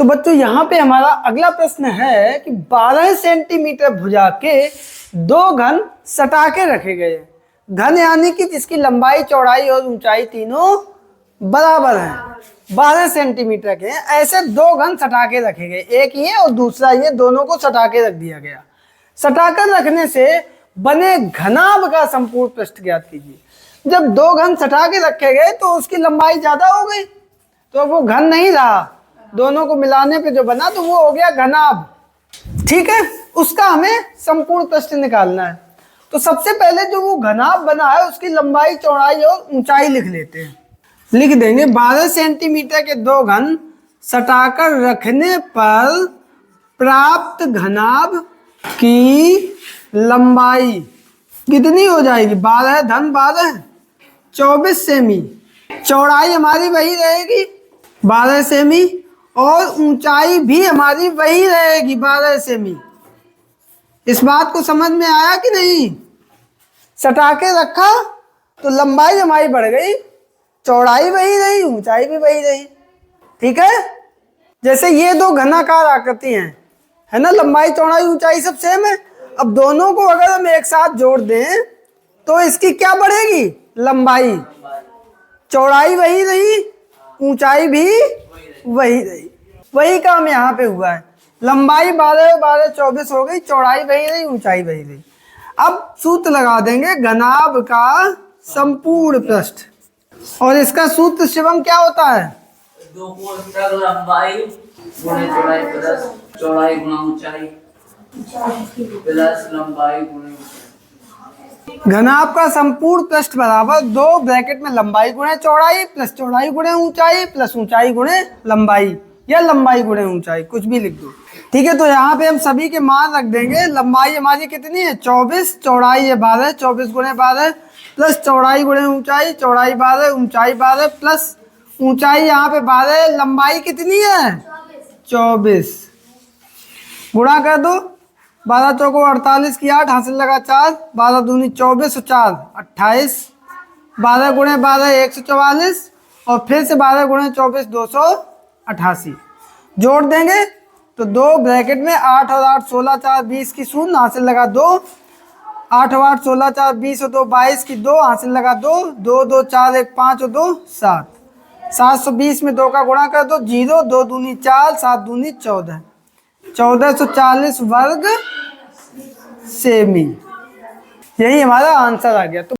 तो बच्चों यहाँ पे हमारा अगला प्रश्न है कि 12 सेंटीमीटर भुजा के दो घन सटा के रखे गए। घन यानी कि जिसकी लंबाई चौड़ाई और ऊंचाई तीनों बराबर है, 12 सेंटीमीटर के ऐसे दो घन सटा के रखे गए, एक ये और दूसरा ये, दोनों को सटा के रख दिया गया। सटाकर रखने से बने घनाभ का संपूर्ण पृष्ठ ज्ञात कीजिए। जब दो घन सटा के रखे गए तो उसकी लंबाई ज्यादा हो गई, तो वो घन नहीं रहा, दोनों को मिलाने पे जो बना तो वो हो गया घनाभ। ठीक है, उसका हमें संपूर्ण पृष्ठ निकालना है। तो सबसे पहले जो वो घनाभ बना है उसकी लंबाई चौड़ाई और ऊंचाई लिख लेते हैं। लिख देंगे 12 सेंटीमीटर के दो घन सटाकर रखने पर प्राप्त घनाभ की लंबाई कितनी हो जाएगी, 12 धन 12 24 सेमी। चौड़ाई हमारी वही रहेगी 12 सेमी और ऊंचाई भी हमारी वही रहेगी 12 सेमी। इस बात को समझ में आया कि नहीं? सटा के रखा तो लंबाई हमारी बढ़ गई, चौड़ाई वही रही, ऊंचाई भी वही रही। ठीक है, जैसे ये दो घनाकार आकृति हैं, है ना, लंबाई चौड़ाई ऊंचाई सब सेम है। अब दोनों को अगर हम एक साथ जोड़ दें तो इसकी क्या बढ़ेगी, लंबाई, चौड़ाई वही रही, ऊंचाई भी वही रही। वही काम यहाँ पे हुआ है, लंबाई 12 12 24 हो गई, चौड़ाई वही रही, ऊंचाई वही रही। अब सूत्र लगा देंगे घनाभ का संपूर्ण पृष्ठ, और इसका सूत्र शिवम क्या होता है, लंबाई गुणे चौड़ाई प्लस चौड़ाई गुना ऊंचाई प्लस लंबाई गुणे। घनाभ का संपूर्ण पृष्ठ बराबर दो ब्रैकेट में लंबाई गुणे चौड़ाई प्लस चौड़ाई गुणे ऊंचाई प्लस ऊंचाई गुणे लंबाई, या लंबाई गुणे ऊंचाई, कुछ भी लिख दो। ठीक है, तो यहाँ पे हम सभी के मान रख देंगे। लंबाई हमारी कितनी है 24, चौड़ाई है 12, 24 गुणे 12 प्लस चौड़ाई गुणे ऊंचाई, चौड़ाई 12 ऊंचाई 12 प्लस ऊंचाई यहाँ पे 12, लंबाई कितनी है 24, गुणा कर दो, 12 चौको 48 की 8 हासिल लगा 4, 12 दूनी 24 और 4 28, 12 गुणे 12 144 और फिर से 12 गुणे 24 288। जोड़ देंगे तो दो ब्रैकेट में 8 और 8 16 4 20 की शून्य हासिल लगा 2, 8 और 8 16 4 20 और 2 22 की 2 हासिल लगा 2, 2 2 4 1 5 और 2 7, 720 में 2 का गुणा कर दो, 0 2 दूनी 4 7 दूनी 14, 1440 वर्ग सेमी। यही हमारा आंसर आ गया। तो